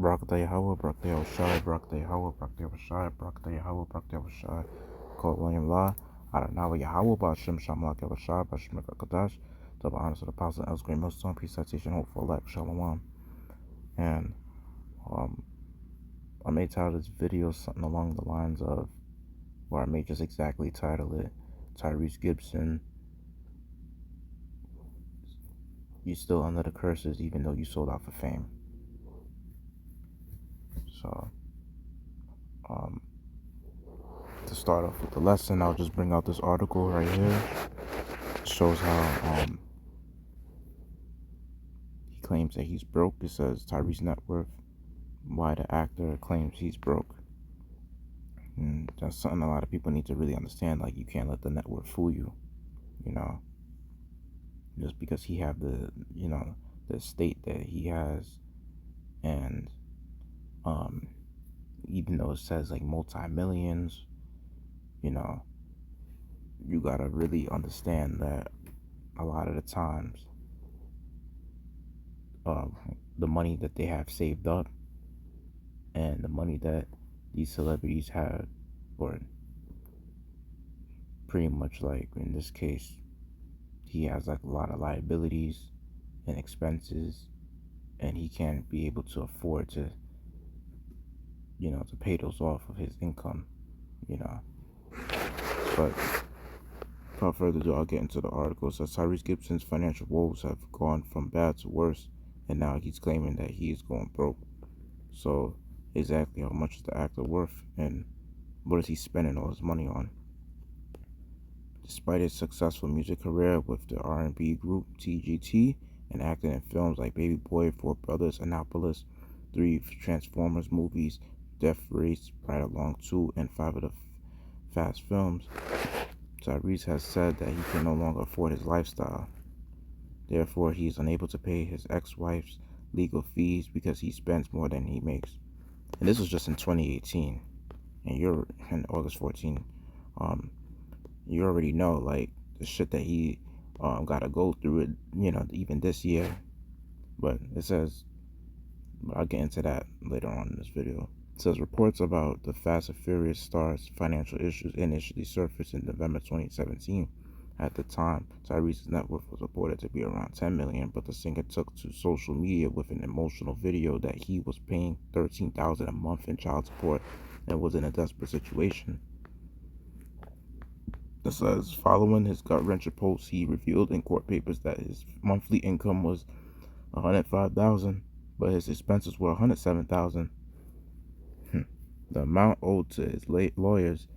Barakatah Yahweh, Barakatah Yahushai, Barakatah Yahweh, Barakatah Yahushai, Barakatah Yahweh, Barakatah Yahushai, called William La, Adonai Yahweh, Ba'ashem Shamalak Yahushai, Ba'ashem Kadash, double honors to the apostle, Els Great Millstone, peace, citation, hope for life, Shalom. And I may title this video something along the lines of, or I may just exactly title it, Tyrese Gibson, you still under the curses even though you sold out for fame. So, to start off with the lesson, I'll just bring out this article right here. It shows how he claims that he's broke. It says Tyrese net worth, why the actor claims he's broke. And that's something a lot of people need to really understand. Like, you can't let the net worth fool you, just because he have the estate that he has. And even though it says like multi-millions, you gotta really understand that a lot of the times the money that they have saved up and the money that these celebrities have, or pretty much like in this case, he has like a lot of liabilities and expenses, and he can't be able to afford to to pay those off of his income, But without further ado, I'll get into the article. It says Tyrese Gibson's financial woes have gone from bad to worse, and now he's claiming that he is going broke. So exactly how much is the actor worth, and what is he spending all his money on? Despite his successful music career with the R&B group TGT and acting in films like Baby Boy, Four Brothers, Annapolis, 3 Transformers movies, Death Race, Ride Along 2, and 5 of the Fast films, Tyrese has said that he can no longer afford his lifestyle. Therefore, he is unable to pay his ex-wife's legal fees because he spends more than he makes. And this was just in 2018, and you're in August 14. You already know, like, the shit that he gotta go through it, even this year. But it says, I'll get into that later on in this video. It says reports about the Fast and Furious star's financial issues initially surfaced in November 2017. At the time, Tyrese's net worth was reported to be around $10 million, but the singer took to social media with an emotional video that he was paying $13,000 a month in child support and was in a desperate situation. It says, following his gut-wrenching post, he revealed in court papers that his monthly income was $105,000, but his expenses were $107,000. The amount owed to his late lawyers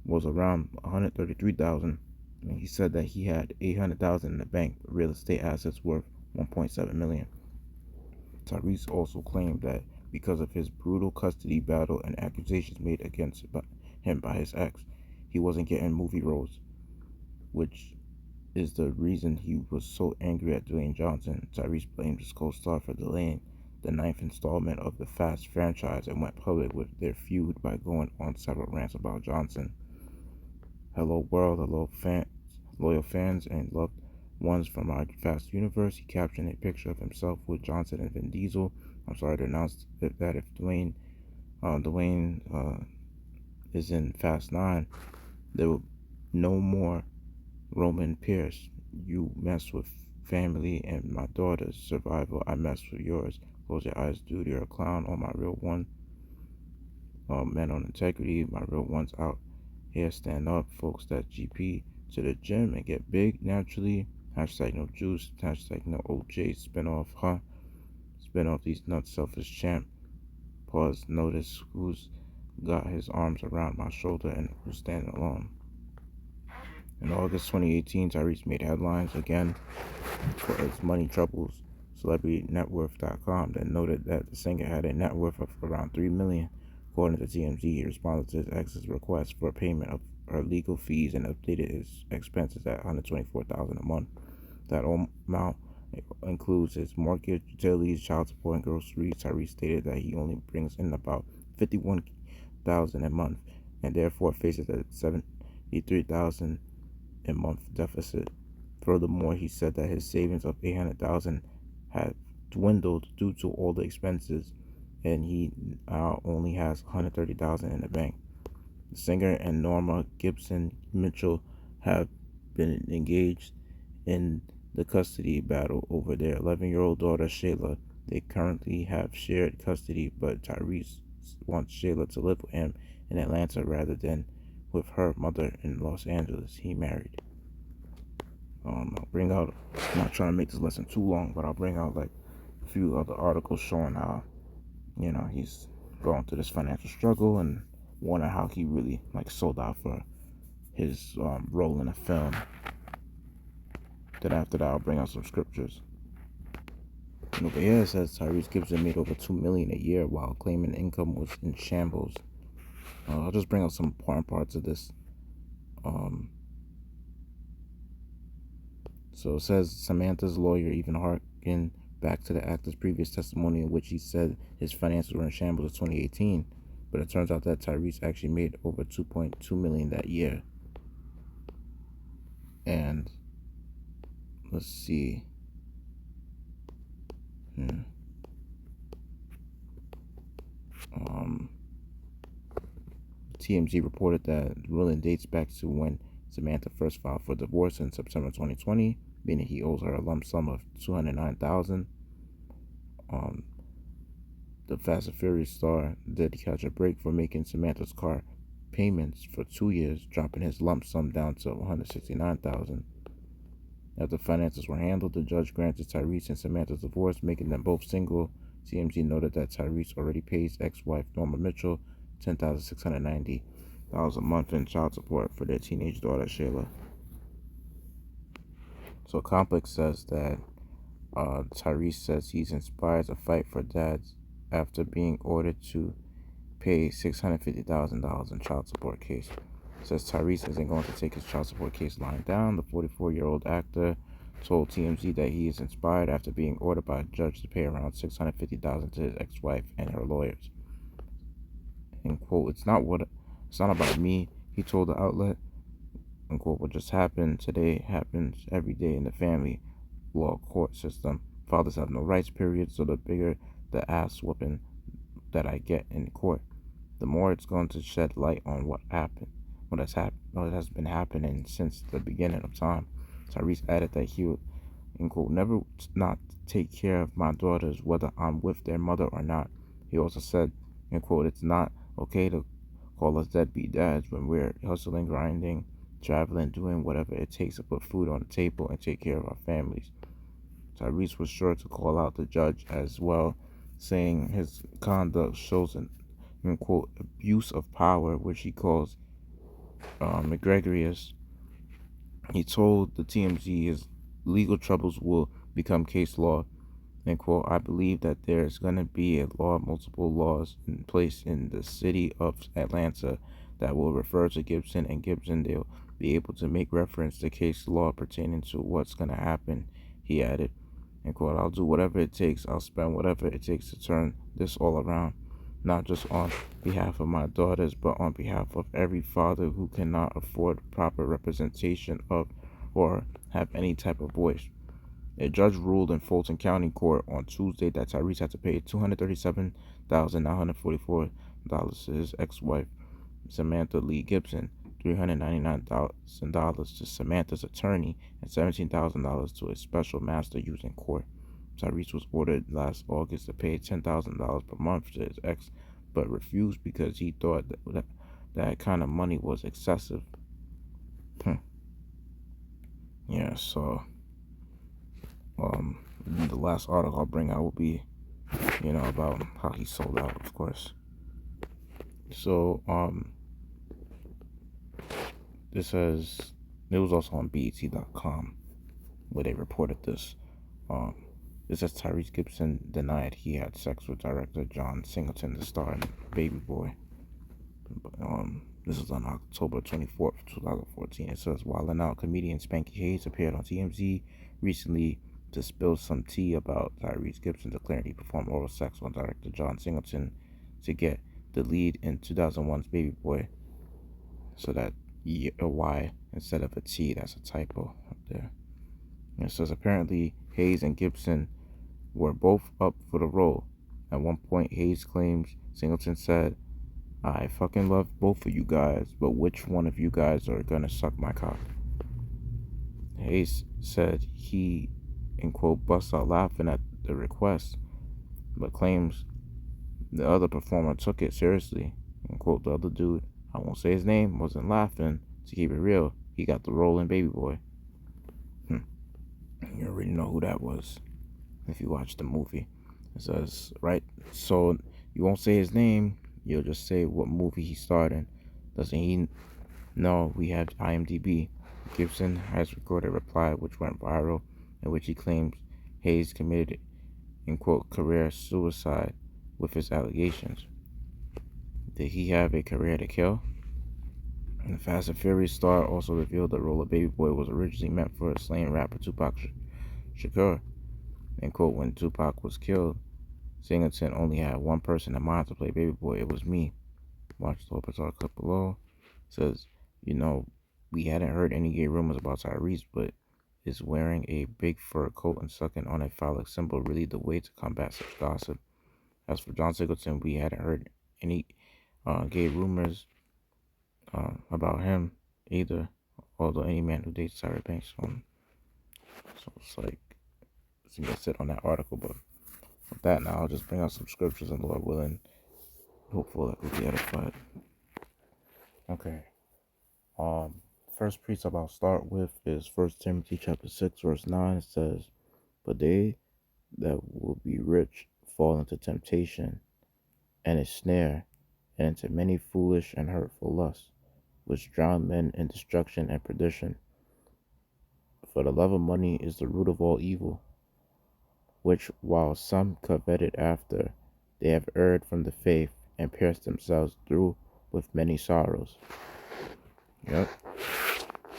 was around $133,000, and he said that he had $800,000 in the bank, but real estate assets worth $1.7 million. Tyrese also claimed that because of his brutal custody battle and accusations made against him by his ex, he wasn't getting movie roles, which is the reason he was so angry at Dwayne Johnson. Tyrese blamed his co-star for delaying the 9th installment of the Fast franchise and went public with their feud by going on several rants about Johnson. Hello world, hello fans, loyal fans and loved ones from our Fast universe. He captioned a picture of himself with Johnson and Vin Diesel. I'm sorry to announce that if Dwayne is in Fast 9, there will no more Roman Pierce. You mess with family and my daughter's survival, I mess with yours. Close your eyes, dude, you're a clown. On my real one, men on integrity, my real ones out here, stand up, folks. That GP to the gym and get big naturally. Hashtag no juice, hashtag no OJ, spin off these nuts, selfish champ. Pause, notice who's got his arms around my shoulder and who's standing alone. In August 2018, Tyrese made headlines again for his money troubles. CelebrityNetWorth.com that noted that the singer had a net worth of around $3 million. According to TMZ, he responded to his ex's request for payment of her legal fees and updated his expenses at $124,000 a month. That amount includes his mortgage, utilities, child support, and groceries. Tyrese stated that he only brings in about $51,000 a month and therefore faces a $73,000 a month deficit. Furthermore, he said that his savings of $800,000 had dwindled due to all the expenses and he now only has $130,000 in the bank. The singer and Norma Gibson Mitchell have been engaged in the custody battle over their 11-year-old daughter Shayla. They currently have shared custody, but Tyrese wants Shayla to live with him in Atlanta rather than with her mother in Los Angeles. He married. I'll bring out, I'm not trying to make this lesson too long, but I'll bring out like a few other articles showing how, he's going through this financial struggle and wondering how he really like sold out for his role in the film. Then after that, I'll bring out some scriptures. And over here it says Tyrese Gibson made over $2 million a year while claiming income was in shambles. I'll just bring out some important parts of this. So it says Samantha's lawyer even harkened back to the actor's previous testimony in which he said his finances were in shambles in 2018. But it turns out that Tyrese actually made over $2.2 million that year. And let's see. TMZ reported that the ruling dates back to when Samantha first filed for divorce in September 2020, meaning he owes her a lump sum of $209,000. The Fast and Furious star did catch a break for making Samantha's car payments for 2 years, dropping his lump sum down to $169,000. After finances were handled, the judge granted Tyrese and Samantha's divorce, making them both single. TMZ noted that Tyrese already pays ex-wife Norma Mitchell $10,690 a month in child support for their teenage daughter Shayla. So Complex says that Tyrese says he's inspired to fight for dads after being ordered to pay $650,000 in child support case. Says Tyrese isn't going to take his child support case lying down. The 44-year-old actor told TMZ that he is inspired after being ordered by a judge to pay around $650,000 to his ex-wife and her lawyers. And quote, it's not about me, he told the outlet. And quote, what just happened today happens every day in the family law court system. Fathers have no rights, period. So the bigger the ass whooping that I get in court, the more it's going to shed light on what has been happening since the beginning of time. Tyrese added that he would, in quote, never not take care of my daughters whether I'm with their mother or not. He also said, in quote, it's not okay to call us deadbeat dads when we're hustling, grinding, traveling, doing whatever it takes to put food on the table and take care of our families. Tyrese was sure to call out the judge as well, saying his conduct shows an, in quote, abuse of power, which he calls egregious. He told the TMZ his legal troubles will become case law. And quote, I believe that there's going to be multiple laws in place in the city of Atlanta that will refer to Gibson and Gibson. They'll be able to make reference to case law pertaining to what's going to happen, he added. And quote, I'll do whatever it takes. I'll spend whatever it takes to turn this all around, not just on behalf of my daughters, but on behalf of every father who cannot afford proper representation of or have any type of voice. A judge ruled in Fulton County Court on Tuesday that Tyrese had to pay $237,944 to his ex-wife, Samantha Lee Gibson, $399,000 to Samantha's attorney, and $17,000 to a special master used in court. Tyrese was ordered last August to pay $10,000 per month to his ex, but refused because he thought that kind of money was excessive. Yeah, so the last article I'll bring out will be, about how he sold out, of course. So, it was also on BET.com where they reported this. It says Tyrese Gibson denied he had sex with director John Singleton, the star in Baby Boy. This is on October 24th, 2014. It says, while out, comedian Spanky Hayes appeared on TMZ recently to spill some tea about Tyrese Gibson declaring he performed oral sex on director John Singleton to get the lead in 2001's Baby Boy. So that a Y instead of a T, that's a typo up there. And it says apparently Hayes and Gibson were both up for the role, At one point, Hayes claims Singleton said, I fucking love both of you guys, but which one of you guys are gonna suck my cock? Hayes said he, in quote, busts out laughing at the request, but claims the other performer took it seriously. In quote, the other dude, I won't say his name, wasn't laughing. To keep it real, he got the role in Baby Boy. You already know who that was if you watch the movie. It says, right? So you won't say his name, you'll just say what movie he starred in. Doesn't he know we have IMDb? Gibson has recorded a reply which went viral, in which he claims Hayes committed, in quote, career suicide with his allegations. Did he have a career to kill? And the Fast and Furious star also revealed the role of Baby Boy was originally meant for slain rapper Tupac Shakur. In quote, when Tupac was killed, Singleton only had one person in mind to play Baby Boy. It was me. Watch the Lopez clip below. It says, we hadn't heard any gay rumors about Tyrese, but is wearing a big fur coat and sucking on a phallic symbol really the way to combat such gossip? As for John Singleton, we hadn't heard any gay rumors about him either, although any man who dates Tyra Banks. So it's like, so you sit on that article, but with that now, I'll just bring out some scriptures and Lord willing, hopeful that we'll be edified. Okay. First precept I'll start with is 1 Timothy chapter 6, verse 9. It says, but they that will be rich fall into temptation and a snare, and into many foolish and hurtful lusts, which drown men in destruction and perdition. For the love of money is the root of all evil, which while some coveted after, they have erred from the faith and pierced themselves through with many sorrows. Yep.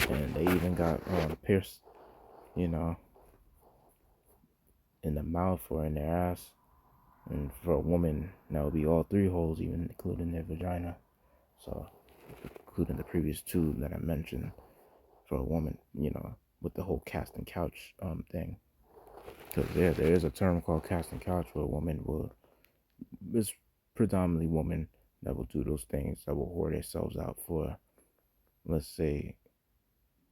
And they even got pierced, in the mouth or in their ass. And for a woman, that would be all three holes, even including their vagina. So, including the previous two that I mentioned, for a woman, with the whole casting couch thing. Because there is a term called casting couch where a woman it's predominantly women that will do those things, that will whore themselves out for, let's say,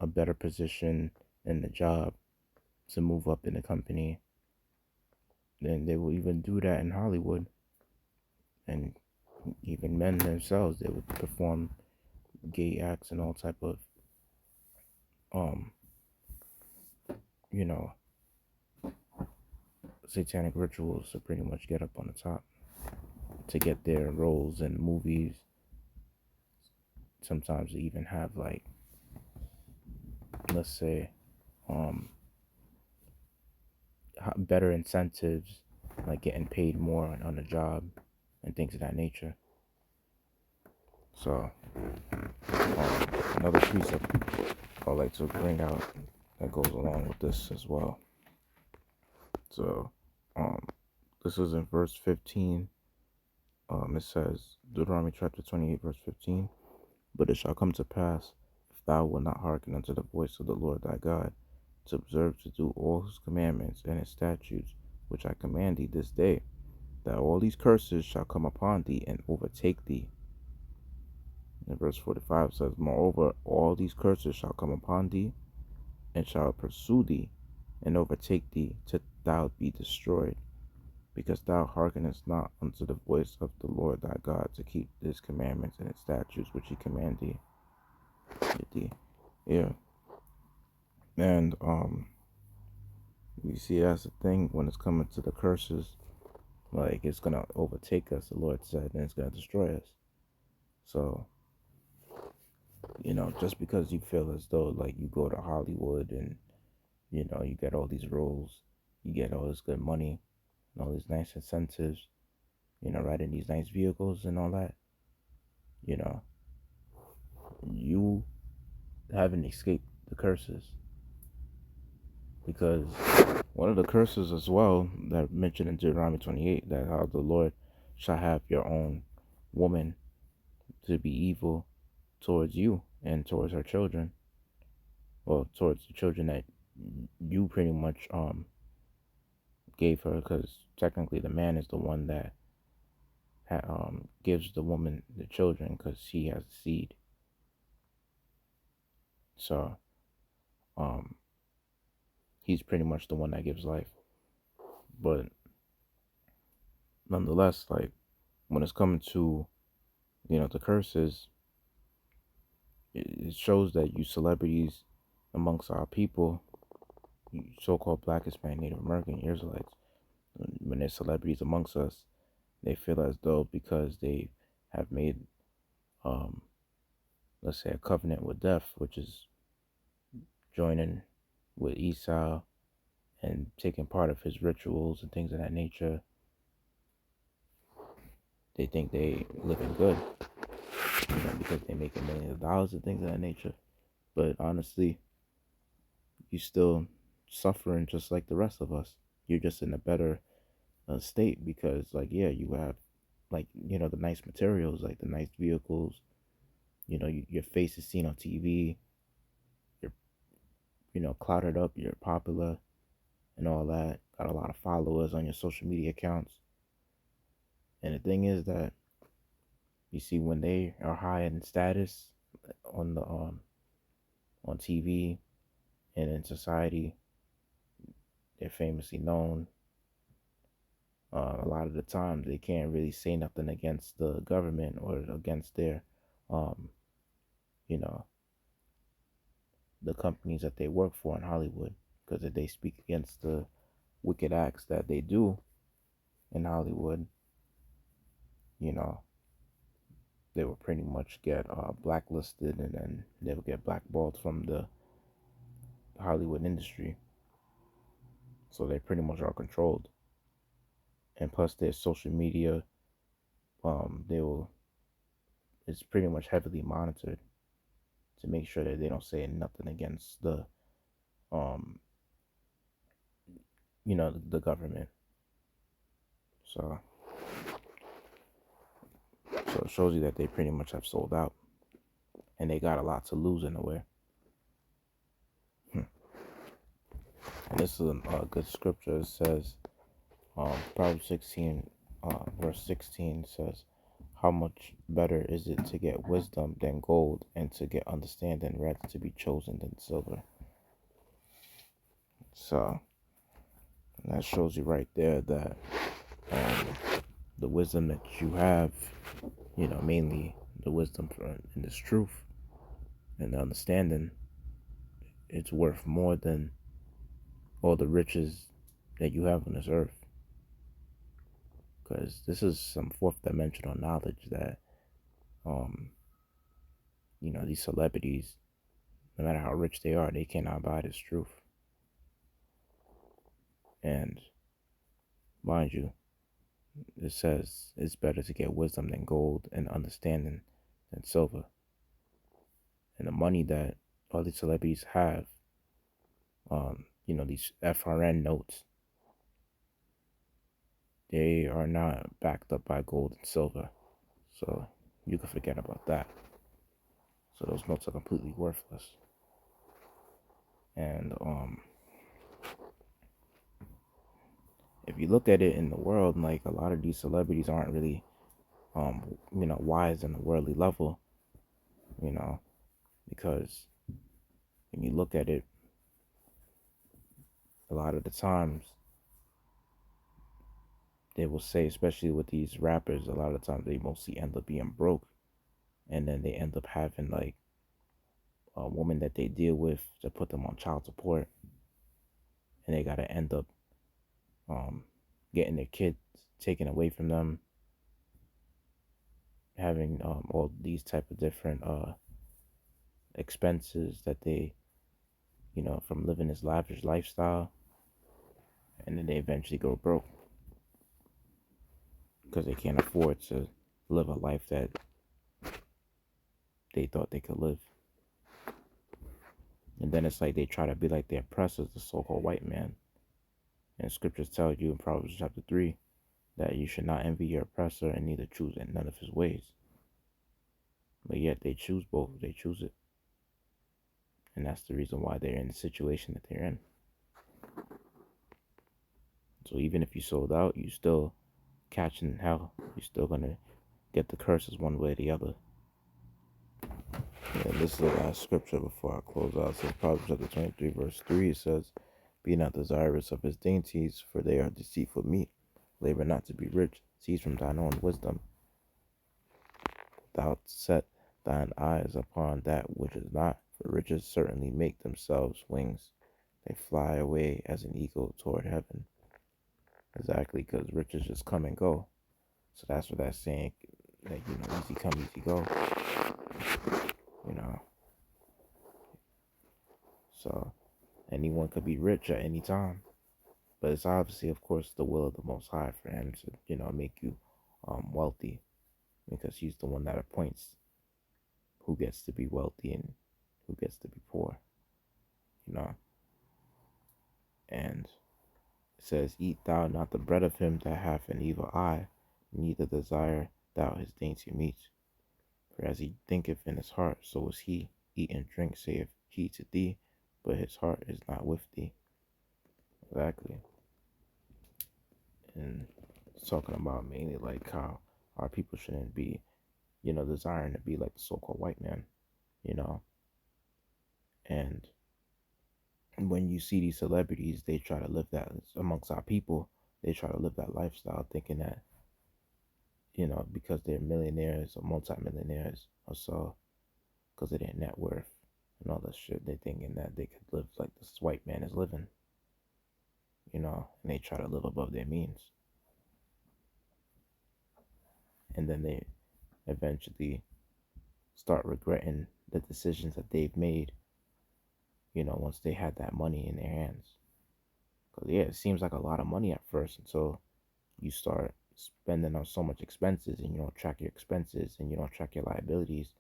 a better position in the job, to move up in the company. Then they will even do that in Hollywood. And even men themselves, they would perform gay acts and all type of satanic rituals to pretty much get up on the top, to get their roles in movies. Sometimes they even have, like, let's say, better incentives, like getting paid more on the job and things of that nature. So, another precept I'd like to bring out that goes along with this as well. So, this is in verse 15. It says, Deuteronomy chapter 28, verse 15, but it shall come to pass, if thou wilt not hearken unto the voice of the Lord thy God, to observe to do all his commandments and his statutes, which I command thee this day, that all these curses shall come upon thee and overtake thee. And verse 45 says, moreover, all these curses shall come upon thee, and shall pursue thee, and overtake thee, till thou be destroyed, because thou hearkenest not unto the voice of the Lord thy God, to keep his commandments and his statutes which he command thee. Yeah. And you see, that's the thing when it's coming to the curses, like, it's gonna overtake us, the Lord said, and it's gonna destroy us. So, just because you feel as though, like, you go to Hollywood and you get all these roles, you get all this good money and all these nice incentives, riding these nice vehicles and all that, you haven't escaped the curses. Because one of the curses as well that mentioned in Deuteronomy 28, that how the Lord shall have your own woman to be evil towards you and towards her children, or towards the children that you pretty much gave her, because technically the man is the one that gives the woman the children because he has the seed. So he's pretty much the one that gives life. But nonetheless, like when it's coming to, the curses, it shows that you celebrities amongst our people, so-called Black, Hispanic, Native American, Israelites, when they're celebrities amongst us, they feel as though because they have made, um, let's say, a covenant with death, which is joining with Esau and taking part of his rituals and things of that nature, they think they living good, because they making millions of dollars and things of that nature. But honestly, you still suffering just like the rest of us. You're just in a better state because, like, yeah, you have, like, the nice materials, like the nice vehicles. Your face is seen on TV. You're, clouded up. You're popular and all that. Got a lot of followers on your social media accounts. And the thing is that you see when they are high in status on the on TV and in society, they're famously known. A lot of the times they can't really say nothing against the government or against their, um, you know, the companies that they work for in Hollywood, because if they speak against the wicked acts that they do in Hollywood, you know, they will pretty much get blacklisted, and then they will get blackballed from the Hollywood industry. So they pretty much are controlled. And plus their social media, they will it's pretty much heavily monitored to make sure that they don't say nothing against the um the government. So it shows you that they pretty much have sold out, and they got a lot to lose in a way. And this is a good scripture. It says, Proverbs 16, verse 16 says, how much better is it to get wisdom than gold, and to get understanding rather to be chosen than silver. So that shows you right there that the wisdom that you have, mainly the wisdom in this truth and the understanding, it's worth more than all the riches that you have on this earth. Because this is some fourth dimensional knowledge that, these celebrities, no matter how rich they are, they cannot buy this truth. And mind you, it says it's better to get wisdom than gold, and understanding than silver. And the money that all these celebrities have, these FRN notes, they are not backed up by gold and silver. So you can forget about that. So those notes are completely worthless. And if you look at it in the world, like, a lot of these celebrities aren't really wise on a worldly level, because when you look at it, a lot of the times they will say, especially with these rappers, a lot of times they mostly end up being broke, and then they end up having, like, a woman that they deal with to put them on child support, and they gotta end up getting their kids taken away from them, having all these type of different expenses that they, from living this lavish lifestyle, and then they eventually go broke because they can't afford to live a life that they thought they could live. And then it's like they try to be like the oppressors, the so-called white man. And scriptures tell you in Proverbs chapter 3 that you should not envy your oppressor and neither choose none of his ways. But yet they choose both. They choose it. And that's the reason why they're in the situation that they're in. So even if you sold out, you still catching hell. You're still gonna get the curses one way or the other. And this is the last scripture before I close out. It says Proverbs chapter 23, verse 3. It says, "Be not desirous of his dainties, for they are deceitful meat. Labor not to be rich. Cease from thine own wisdom. Thou set thine eyes upon that which is not, for riches certainly make themselves wings. They fly away as an eagle toward heaven." Exactly, because riches just come and go. So that's what that's saying. Like, easy come, easy go. You know. So anyone could be rich at any time. But it's obviously, of course, the will of the Most High for him to, make you wealthy, because he's the one that appoints who gets to be wealthy and who gets to be poor, you know. And it says, "Eat thou not the bread of him that hath an evil eye, neither desire thou his dainty meat. For as he thinketh in his heart, so is he. Eat and drink, saith he to thee, but his heart is not with thee." Exactly. And it's talking about mainly like how our people shouldn't be, desiring to be like the so-called white man, you know. And when you see these celebrities, they try to live that amongst our people. They try to live that lifestyle, thinking that, because they're millionaires or multimillionaires or so, because of their net worth and all that shit, they're thinking that they could live like this white man is living, and they try to live above their means. And then they eventually start regretting the decisions that they've made, once they had that money in their hands. Because, yeah, it seems like a lot of money at first until you start spending on so much expenses and you don't track your expenses and you don't track your liabilities.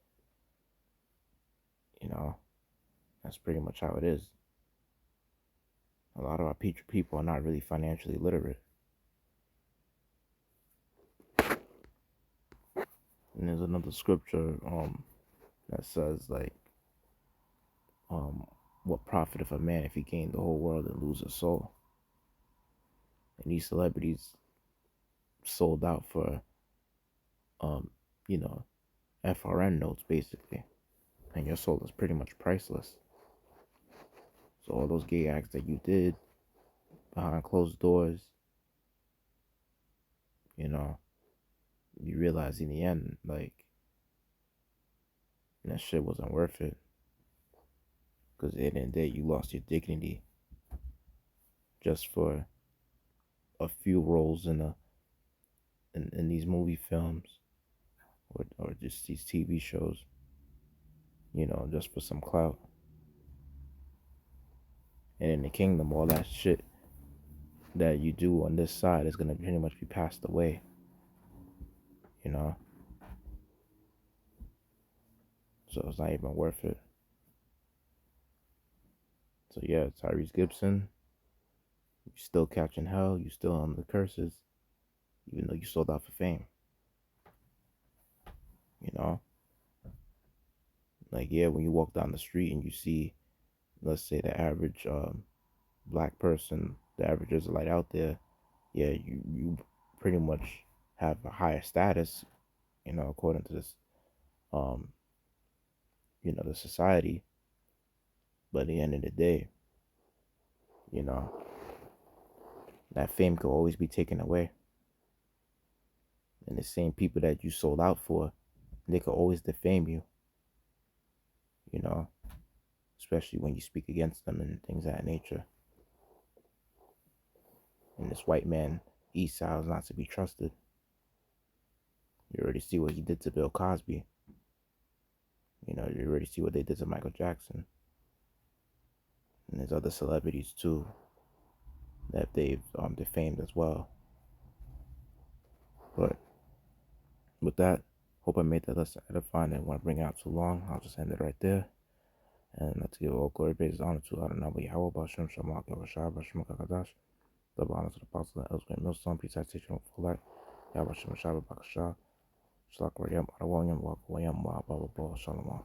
That's pretty much how it is. A lot of our people are not really financially literate. And there's another scripture that says, like, what profiteth a man if he gain the whole world and lose his soul? And these celebrities sold out for you know FRN notes, basically, and your soul is pretty much priceless. So all those gay acts that you did behind closed doors, you realize in the end, like, that shit wasn't worth it. Because at the end of the day, you lost your dignity just for a few roles in these movie films, or just these TV shows, just for some clout. And in the kingdom, all that shit that you do on this side is going to pretty much be passed away, so it's not even worth it. So yeah, Tyrese Gibson, you still catching hell, you still under the curses, even though you sold out for fame. Like, yeah, when you walk down the street and you see, let's say, the average black person, the average Israelite out there, yeah, you pretty much have a higher status, according to this, um, the society. But at the end of the day, you know, that fame could always be taken away. And the same people that you sold out for, they could always defame you, you know, especially when you speak against them and things of that nature. And this white man, Esau, is not to be trusted. You already see what he did to Bill Cosby. You already see what they did to Michael Jackson. And there's other celebrities too that they've defamed as well. But with that, hope I made that lesson edifying. I didn't want to bring it out too long. I'll just end it right there. And let's give all glory, praise, honor to Adonai Yahweh, Bashem Shamak, Yahweh Bashem Kakadash. Double honor to the apostle and Elsewhere Millstone, peace, citation for light. Yahweh Shem Shabbat Bakashah. Shalak Rayam, Arawayam, Wakawayam, Wa Baba Shalom.